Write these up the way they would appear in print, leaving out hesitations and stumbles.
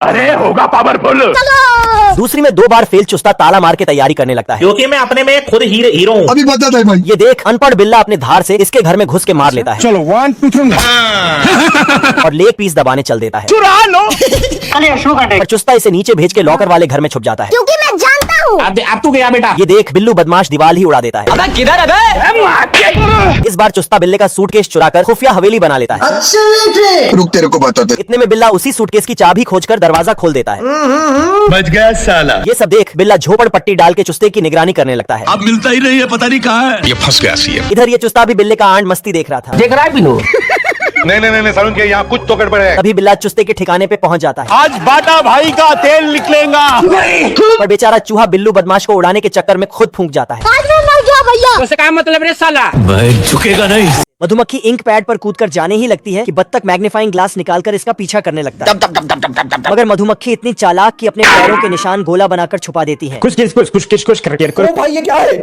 अरे होगा पावरफुल। दूसरी में 2 बार फेल चुस्ता ताला मार के तैयारी करने लगता है, क्योंकि मैं अपने में खुद हीरो हूँ। अभी बता दे भाई। ये देख अनपढ़ बिल्ला अपने धार से इसके घर में घुस के मार लेता है। चलो 1 2 3 और लेग पीस दबाने चल देता है। चुरा लो। पर चुस्ता इसे नीचे भेज के लॉकर वाले घर में छुप जाता है। क्योंकि मैं जानता हूँ। अब तू गया बेटा। ये देख बिल्लू बदमाश दीवार ही उड़ा देता है। इस बार चुस्ता बिल्ले का सूटकेस चुराकर खुफिया हवेली बना लेता है। रुक तेरे को बताते। इतने में बिल्ला उसी सूटकेस की चाबी खोजकर दरवाजा खोल देता है। बच गया साला। ये सब देख बिल्ला झोपड़ पट्टी डाल के चुस्ते की निगरानी करने लगता है। अब मिलता ही नहीं है, पता नहीं कहाँ है। ये फंस गया सी है। इधर ये चुस्ता भी बिल्ले का आंड मस्ती देख रहा था। देख रहा है बिनू। नहीं सारुण के यहाँ कुछ तो गड़बड़ है। तभी बिल्ला चुस्ते के ठिकाने पे पहुंच जाता है। आज बाटा भाई का तेल निकलेगा। पर बेचारा चूहा बिल्लू बदमाश को उड़ाने के चक्कर में खुद फूंक जाता है। आज मैं मर गया भैया। उससे क्या मतलब रे साला। भाई झुकेगा नहीं। मधुमक्खी इंक पैड पर कूदकर जाने ही लगती है कि बत्तख मैग्नीफाइंग ग्लास निकालकर इसका पीछा करने लगता है। मगर मधुमक्खी इतनी चालाक कि अपने पैरों के निशान गोला बनाकर छुपा देती है। कुछ भाई ये क्या है?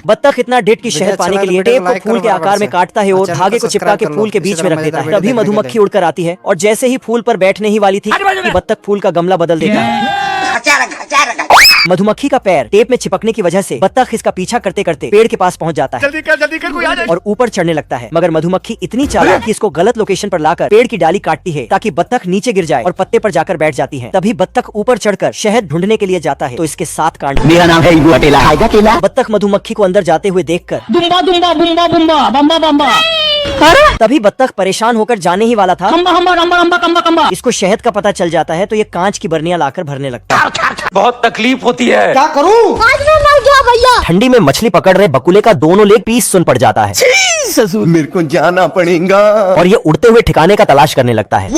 बत्तख इतना डेट की शहद पाने के लिए टेप को फूल के आकार में काटता है और धागे को चिपका के फूल के बीच में रख देता है। तभी मधुमक्खी उड़कर आती है और जैसे ही फूल पर बैठने ही वाली थी कि बत्तख फूल का गमला बदल देता है। मधुमक्खी का पैर टेप में चिपकने की वजह से बत्तख इसका पीछा करते करते पेड़ के पास पहुंच जाता है। जल्दी कर कोई आ जाए। और ऊपर चढ़ने लगता है। मगर मधुमक्खी इतनी चालाक कि इसको गलत लोकेशन पर लाकर पेड़ की डाली काटती है ताकि बत्तख नीचे गिर जाए और पत्ते पर जाकर बैठ जाती है। तभी बत्तख ऊपर चढ़कर शहद ढूंढने के लिए जाता है तो इसके 7 कांड। मेरा नाम है इबू अकेला। बत्तख मधुमक्खी को अंदर जाते हुए देखकर दुम्बा दुम्बा बुम्बा बुम्बा बम्बा बम्बा। तभी बत्तख परेशान होकर जाने ही वाला था। कम्बा। इसको शहद का पता चल जाता है तो ये कांच की बर्नियां लाकर भरने लगता है। बहुत तकलीफ होती है। क्या करूँ? आज मैं मर गया भैया। ठंडी में मछली पकड़ रहे बकुले का दोनों लेग पीस सुन पड़ जाता है मेरे को जाना पड़ेगा। और ये उड़ते हुए ठिकाने का तलाश करने लगता है।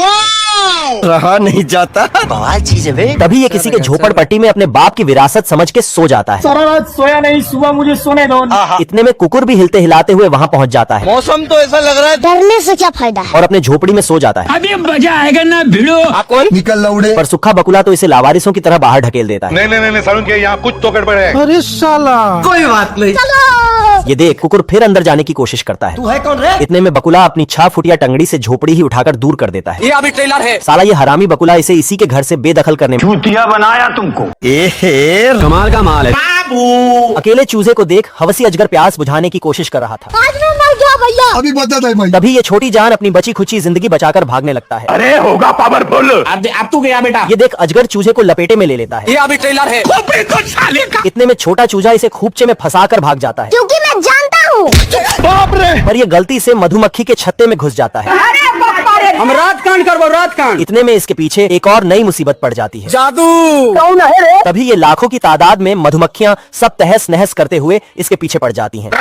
रहा नहीं जाता। बवाल चीज है। तभी ये किसी के झोपड़ पट्टी में अपने बाप की विरासत समझ के सो जाता है। सारा रात सोया नहीं, सुबह मुझे सोने दो। इतने में कुकुर भी हिलते हिलाते हुए वहाँ पहुँच जाता है मौसम तो ऐसा लग रहा है। डरने से क्या फायदा है। और अपने झोपड़ी में सो जाता है। अभी मजा आएगा ना भिड़ो। निकल लौड़े। पर सुखा बकुला तो इसे लावारिसों की तरह बाहर ढकेल देता है। नहीं सारुण के यहाँ कुछ तो गड़बड़ है। अरे साला। कोई बात नहीं। ये देख कुकुर फिर अंदर जाने की कोशिश करता है। तू है कौन रे? इतने में बकुला अपनी 6 फुटिया टंगड़ी से झोपड़ी ही उठाकर दूर कर देता है। ये अभी ट्रेलर है। साला ये हरामी बकुला इसे इसी के घर से बेदखल करने में चूतिया बनाया तुमको। कमाल का माल है। अकेले चूजे को देख हवसी अजगर प्यास बुझाने की कोशिश कर रहा था। आज मैं मर गया भैया। अभी बता दे भाई। तभी ये छोटी जान अपनी बची खुची जिंदगी बचाकर भागने लगता है। अरे होगा पावरफुल। अब तू गया बेटा। ये देख अजगर चूजे को लपेटे में ले लेता है। ये अभी ट्रेलर है। इतने में छोटा चूजा इसे खूबचे में फंसाकर भाग जाता है। क्योंकि मैं जानता हूँ। बाप रे। पर ये गलती से मधुमक्खी के छत्ते में घुस जाता है। हम रात कांड करबो रात कांड। इतने में इसके पीछे एक और नई मुसीबत पड़ जाती है। जादू। तभी ये लाखों की तादाद में मधुमक्खियां सब तहस नहस करते हुए इसके पीछे पड़ जाती हैं।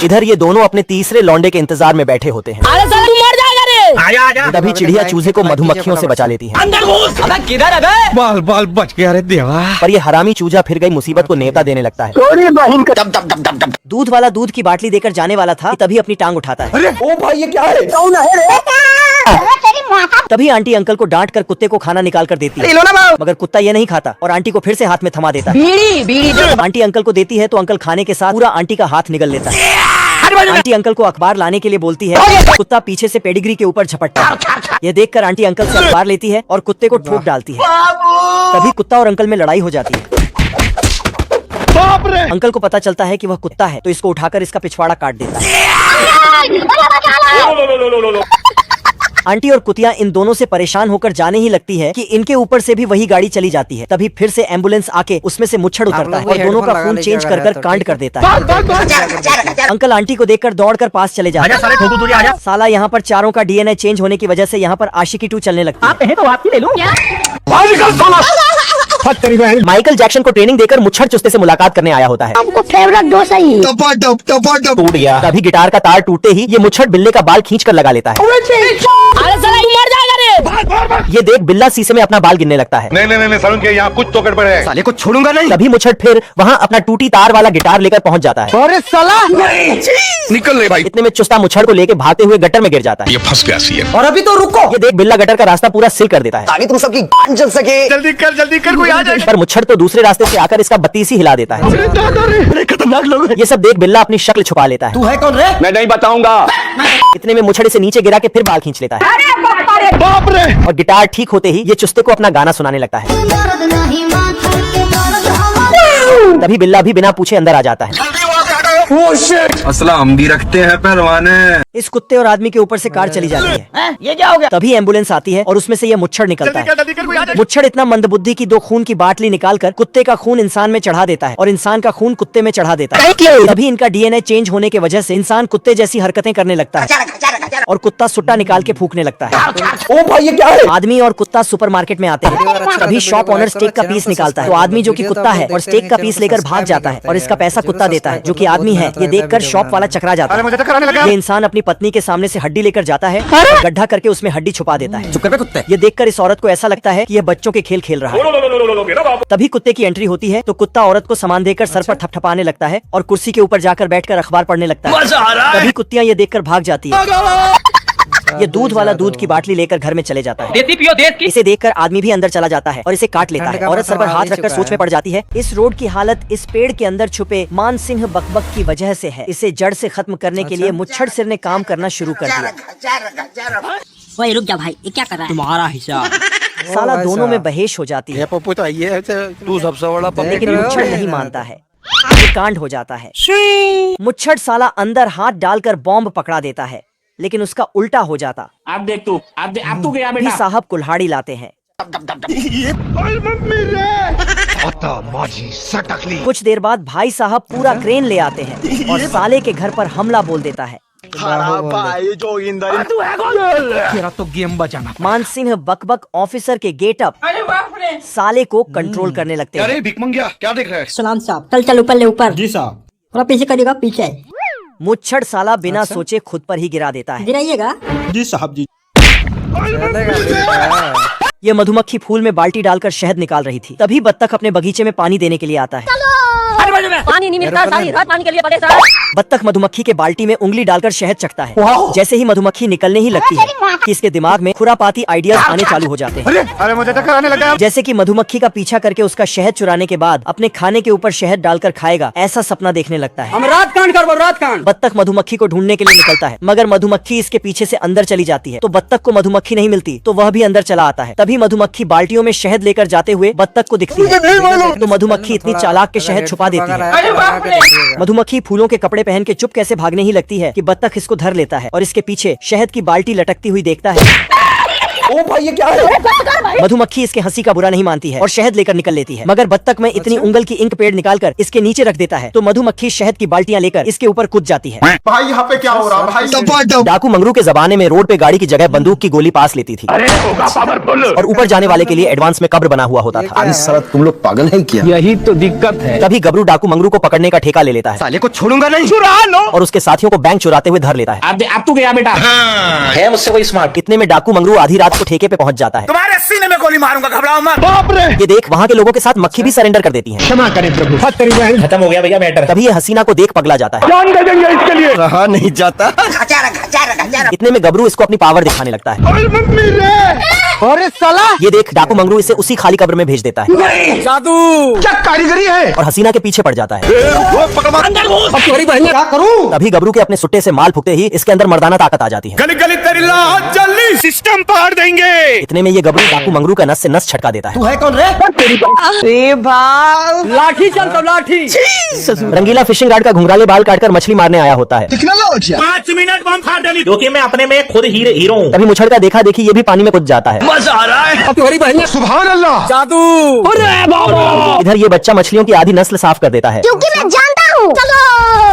इधर ये दोनों अपने तीसरे लौंडे के इंतजार में बैठे होते हैं। अरे साला तू मर जाएगा रे। आजा। तभी चिड़िया चूजे को मधुमक्खियों से बचा लेती है। अंदर घुस। अबे किधर है बे? बाल बाल बच गया रे देवा। पर ये हरामी चूजा फिर गई मुसीबत को नेवता देने लगता है। दब। दूध वाला दूध की बाटली देकर जाने वाला था कि तभी अपनी टांग उठाता है। अरे ओ भाई ये क्या है? तेरी माता। तभी आंटी अंकल को डांट कर कुत्ते को खाना निकाल कर देती है। मगर कुत्ता ये नहीं खाता और आंटी को फिर से हाथ में थमा देता है। बीड़ी। आंटी अंकल को देती है तो अंकल खाने के साथ पूरा आंटी का हाथ निगल लेता है। आंटी अंकल को अखबार लाने के लिए बोलती है। कुत्ता पीछे से पेडिग्री के ऊपर झपटता है। यह देखकर आंटी अंकल से अखबार लेती है और कुत्ते को ठोक डालती है। तभी कुत्ता और अंकल में लड़ाई हो जाती है। बाप रे। अंकल को पता चलता है कि वह कुत्ता है तो इसको उठाकर इसका पिछवाड़ा काट देता है। आंटी और कुतिया इन दोनों से परेशान होकर जाने ही लगती है कि इनके ऊपर से भी वही गाड़ी चली जाती है। तभी फिर से एम्बुलेंस आके उसमें से मुच्छड़ उतरता है और दोनों का खून चेंज कर कर कांड कर देता है। अंकल आंटी को देखकर दौड़कर पास चले जाते हैं। साला यहाँ पर चारों का डीएनए चेंज होने की वजह से यहाँ पर आशिकी 2 चलने लगती है। आप कहें तो आपकी ले लूं। माइकल जैक्सन को ट्रेनिंग देकर मुच्छड़ चुस्ते से मुलाकात करने आया होता है। हमको फेवरेट डोसा ही। टपा टूट गया। तभी गिटार का तार टूटते ही ये मुच्छड़ बिल्ले का बाल खींच कर लगा लेता है। अरे साला तू मर जाएगा रे। ये देख बिल्ला शीशे में अपना बाल गिनने लगता है। नहीं सारुण के यहाँ कुछ तो गड़बड़ है। साले को छोड़ूंगा नहीं। तभी मुच्छड़ फिर वहाँ अपना टूटी तार वाला गिटार लेकर पहुँच जाता है। अरे साला। निकल ले भाई। इतने में चुस्ता मुच्छड़ को लेके भागते हुए गटर में गिर जाता है। ये फंस गया सी है। और अभी तो रुको। ये देख बिल्ला गटर का रास्ता पूरा सिल कर देता है। ताकि तुम सबकी जान चल सके। जल्दी कर कोई आ जाए। पर मुच्छड़ तो दूसरे रास्ते से आकर इसका बत्तीस ही हिला देता है। अरे खतरनाक लोग हैं। ये सब देख बिल्ला अपनी शक्ल छुपा लेता है। तू है कौन रे? मैं नहीं बताऊंगा। इतने में मुच्छड़ से नीचे गिरा के फिर बाल खींच लेता है। बाप रे। और गिटार ठीक होते ही ये चुस्ते को अपना गाना सुनाने लगता है। तभी बिल्ला भी बिना पूछे अंदर आ जाता है। असला हम भी रखते हैं पहलवाने। इस कुत्ते और आदमी के ऊपर से कार चली जाती है। ये क्या हो गया? तभी एम्बुलेंस आती है और उसमें से ये मुच्छर निकलता है। जल्दी कर कोई आ जाए। मुच्छर इतना मंदबुद्धि की 2 खून की बाटली निकालकर कुत्ते का खून इंसान में चढ़ा देता है और इंसान का खून कुत्ते में चढ़ा देता है। तभी इनका डीएनए चेंज होने की वजह से इंसान कुत्ते जैसी हरकतें करने लगता है और कुत्ता सुट्टा निकाल के फूकने लगता है। ओ भाई ये क्या है? आदमी और कुत्ता सुपरमार्केट में आते हैं। तभी शॉप ओनर स्टेक का पीस निकालता है तो आदमी जो कि कुत्ता है और स्टेक का पीस लेकर भाग जाता है और इसका पैसा कुत्ता देता है जो कि आदमी है। ये देखकर शॉप वाला चकरा जाता है। मुझे चक्कर आने लगा। ये इंसान अपनी पत्नी के सामने से हड्डी लेकर जाता है और गड्ढा करके उसमें हड्डी छुपा देता है। चुप कर बे कुत्ते। ये देखकर इस औरत को ऐसा लगता है कि यह बच्चों के खेल खेल रहा है। तभी कुत्ते की एंट्री होती है तो कुत्ता औरत को सामान देकर सर पर थपथपाने लगता है और कुर्सी के ऊपर जाकर बैठकर अखबार पढ़ने लगता है। तभी कुत्तियां ये देखकर भाग जाती है। ये दूध वाला दूध की बाटली लेकर घर में चले जाता है। देसी पियो देश की। इसे देखकर आदमी भी अंदर चला जाता है और इसे काट लेता है। औरत सर पर हाथ रखकर सोच में पड़ जाती है। इस रोड की हालत इस पेड़ के अंदर छुपे मानसिंह बकबक की वजह से है। इसे जड़ से खत्म करने के लिए मुच्छर सिर ने काम करना शुरू कर दिया। ओए रुक जा भाई, ये क्या कर रहा है? तुम्हारा हिसाब। साला दोनों में बहेश हो जाती है पप्पू तो ये तू सबसे बड़ा लेकिन मुच्छर नहीं मानता है। ये कांड हो जाता है। मुच्छर साला अंदर हाथ डालकर बॉम्ब पकड़ा देता है लेकिन उसका उल्टा हो जाता। अब देख तू, अब तू गया भी बेटा। साहब कुल्हाड़ी लाते हैं। कुछ देर बाद भाई साहब पूरा क्रेन ले आते हैं और साले के घर पर हमला बोल देता है। तेरा तो गेम बचाना। मानसिंह बकबक ऑफिसर के गेट अप साले को कंट्रोल करने लगते हैं। अरे भिख मंगिया क्या देख रहा है? सलाम साहब, चल चल ऊपर ले ऊपर। जी साहब। थोड़ा पीछे करिएगा, पीछे मुच्छर साला बिना सोचे खुद पर ही गिरा देता है। गिराइएगा। जी साहब जी। ये मधुमक्खी फूल में बाल्टी डालकर शहद निकाल रही थी। तभी बत्तख अपने बगीचे में पानी देने के लिए आता है। पानी नहीं मिलता, सारी रात पानी के लिए परेशान। बत्तख मधुमक्खी के बाल्टी में उंगली डालकर शहद चखता है। जैसे ही मधुमक्खी निकलने ही लगती है कि इसके दिमाग में खुरापाती आइडियाज आने चालू हो जाते हैं। अरे मुझे चक्कर आने लगा। जैसे कि मधुमक्खी का पीछा करके उसका शहद चुराने के बाद अपने खाने के ऊपर शहद डालकर खाएगा, ऐसा सपना देखने लगता है। हम रात कांड करबो, रात कांड। बत्तख मधुमक्खी को ढूंढने के लिए निकलता है मगर मधुमक्खी इसके पीछे से अंदर चली जाती है तो बत्तख को मधुमक्खी नहीं मिलती तो वह भी अंदर चला आता है। तभी मधुमक्खी बाल्टियों में शहद लेकर जाते हुए बत्तख को दिखती है तो मधुमक्खी इतनी चालाक के शहद छुपा देती है। मधुमक्खी फूलों के कपड़े पहन के चुप कैसे भागने ही लगती है कि बत्तख इसको धर लेता है और इसके पीछे शहद की बाल्टी लटकती हुई देखता है। ओ भाई ये क्या है? मधुमक्खी इसके हंसी का बुरा नहीं मानती है और शहद लेकर निकल लेती है मगर बत्तख में इतनी उंगल की इंक पेड़ निकालकर इसके नीचे रख देता है तो मधुमक्खी शहद की बाल्टियां लेकर इसके ऊपर कूद जाती है। भाई यहाँ पे क्या हो रहा है भाई? डाकू मंगरू के जमाने में रोड पे गाड़ी की जगह बंदूक की गोली पास लेती थी और ऊपर जाने वाले के लिए एडवांस में कब्र बना हुआ होता था। अरे साला तुम लोग पागल है क्या? यही तो दिक्कत है। तभी गबरू डाकू मंगरू को पकड़ने का ठेका ले लेता है साले को छोड़ूंगा नहीं। चुरा लो। और उसके साथियों को बैंक चुराते हुए धर लेता है। अब तू गया बेटा। है मुझसे कोई स्मार्ट? इतने में डाकू मंगरू आधी रात को ठेके पे पहुंच जाता है। तुम्हारे सीने में गोली मारूंगा, घबराओ मत। बाप रे। ये देख वहाँ के लोगों के साथ मक्खी भी सरेंडर कर देती है। क्षमा करें प्रभु। खत्म हो गया भैया मैटर। तभी ये हसीना को देख पगला जाता है। जान दे देंगे इसके लिए। रहा नहीं जाता। इतने में गबरू इसको अपनी पावर दिखाने लगता है। अरे साला ये देख डाकू मंगरू इसे उसी खाली कब्र में भेज देता है जादू। क्या कारीगरी है? और हसीना के पीछे पड़ जाता है। अब तुम्हारी बहन क्या करूं? तभी गबरू के अपने सुट्टे से माल फूकते ही इसके अंदर मर्दाना ताकत आ जाती है। गली गली तेरी लात जल्दी सिस्टम पार देंगे। इतने में ये गबरू डाकू मंगरू का नस से नस छटका देता है। तू है कौन रे? लाठी चल तो लाठी। रंगीला फिशिंग रॉड का घुंघराले बाल काटकर मछली मारने आया होता है। 5 मिनट बम फाड़ डाली। क्योंकि मैं अपने में खुद हीरो हूँ। तभी मुछड़ का देखा देखी ये भी पानी में कूद जाता है। मजा आ रहा है। अब तुम्हारी बहन सुभान अल्लाह। जादू। इधर ये बच्चा मछलियों की आधी नस्ल साफ कर देता है। क्योंकि मैं जानता हूँ। चलो।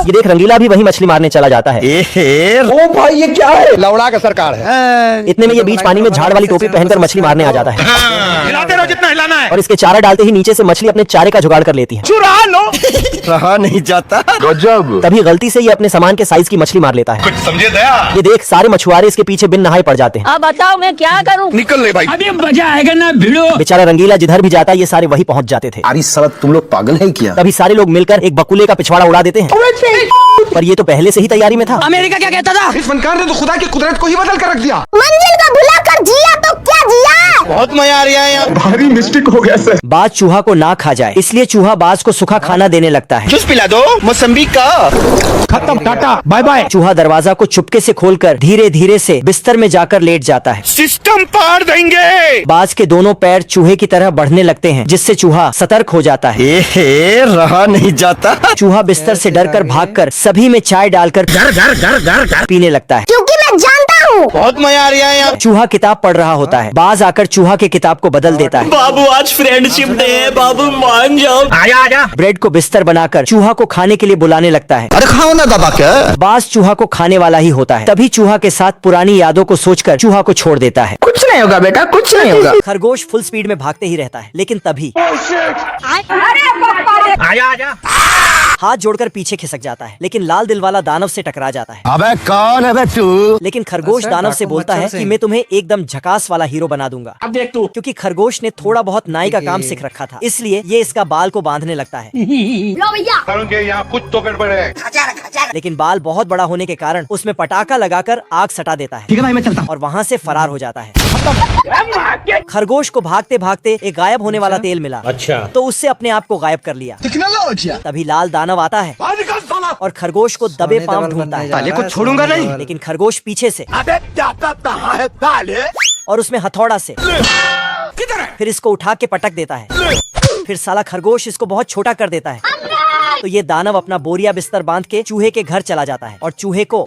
ये देख रंगीला भी वही मछली मारने चला जाता है। ओ भाई ये क्या है? लौड़ा का सरकार है। इतने में ये बीच पानी में झाड़ वाली टोपी पहनकर मछली मारने आ जाता है हिलाते रहो जितना हिलाना है। और इसके चारा डालते ही नीचे से मछली अपने चारे का जुगाड़ कर लेती है। चुरा लो। रहा नहीं जाता। गजब। तभी गलती से ये अपने सामान के साइज की मछली मार लेता है। कुछ समझे दया। ये देख सारे मछुआरे इसके पीछे बिन नहाए पड़ जाते हैं। अब बताओ मैं क्या करूँ? निकल ले भाई। अभी मजा आएगा ना भिड़ो। बेचारा रंगीला जिधर भी जाता ये सारे वही पहुंच जाते थे। अरे साला तुम लोग पागल है क्या? तभी सारे लोग मिलकर एक बकुले का पिछवाड़ा उड़ा देते हैं पर ये तो पहले से ही तैयारी में था। अमेरिका क्या कहता था? इस फनकार ने तो खुदा की कुदरत को ही बदल कर रख दिया। मंजिल को भुला कर जिया तो क्या जिया? बहुत मजा आ रहा है यहाँ। भारी मिस्टेक हो गया सर। बाज चूहा को ना खा जाए इसलिए चूहा बाज को सूखा खाना देने लगता है। जूस पिला दो मौसम्बी का। खत्म, टाटा बाय बाय। चूहा दरवाजा को चुपके से खोलकर धीरे धीरे से बिस्तर में जाकर लेट जाता है। सिस्टम पार देंगे। बाज के दोनों पैर चूहे की तरह बढ़ने लगते हैं जिससे चूहा सतर्क हो जाता है। ए रहा नहीं जाता। चूहा बिस्तर से डरकर भागकर सभी में चाय डालकर पीने लगता है। क्योंकि मैं जानता हूँ। बहुत मजा आ रहा है यहाँ। चूहा किताब पढ़ रहा होता है। बाज आकर चूहा के किताब को बदल देता है। बाबू आज फ्रेंडशिप डे है, बाबू मान जाओ। आजा आजा। ब्रेड को बिस्तर बनाकर चूहा को खाने के लिए बुलाने लगता है। अरे खाओ ना दबा के। बाज चूहा को खाने वाला ही होता है। तभी चूहा के साथ पुरानी यादों को सोचकर चूहा को छोड़ देता है। कुछ नहीं होगा बेटा, कुछ नहीं होगा। खरगोश फुल स्पीड में भागते ही रहता है लेकिन तभी आजा आजा। हाथ जोड़कर पीछे खिसक जाता है लेकिन लाल दिल वाला दानव से टकरा जाता है। अबे कौन है बे तू? लेकिन खरगोश दानव से बोलता है कि मैं तुम्हें एकदम झकास वाला हीरो बना दूंगा। अब देख तू। क्योंकि खरगोश ने थोड़ा बहुत नाई का काम सीख रखा था इसलिए ये इसका बाल को बांधने लगता है। लो भैया। यहाँ कुछ तो गड़बड़ है। लेकिन बाल बहुत बड़ा होने के कारण उसमें पटाखा लगाकर आग सटा देता है। ठीक है भाई, मैं चलता। और वहाँ से फरार हो जाता है। खरगोश को भागते भागते एक गायब होने वाला तेल मिला। अच्छा। तो उससे अपने आप को गायब कर लिया। तभी लाल दानव आता है और खरगोश को दबे पांव ढूंढता है। ताले को छोड़ूंगा नहीं। लेकिन खरगोश पीछे से और उसमें हथौड़ा से फिर इसको उठा के पटक देता है। फिर साला खरगोश इसको बहुत छोटा कर देता है। तो ये दानव अपना बोरिया बिस्तर बांध के चूहे के घर चला जाता है और चूहे को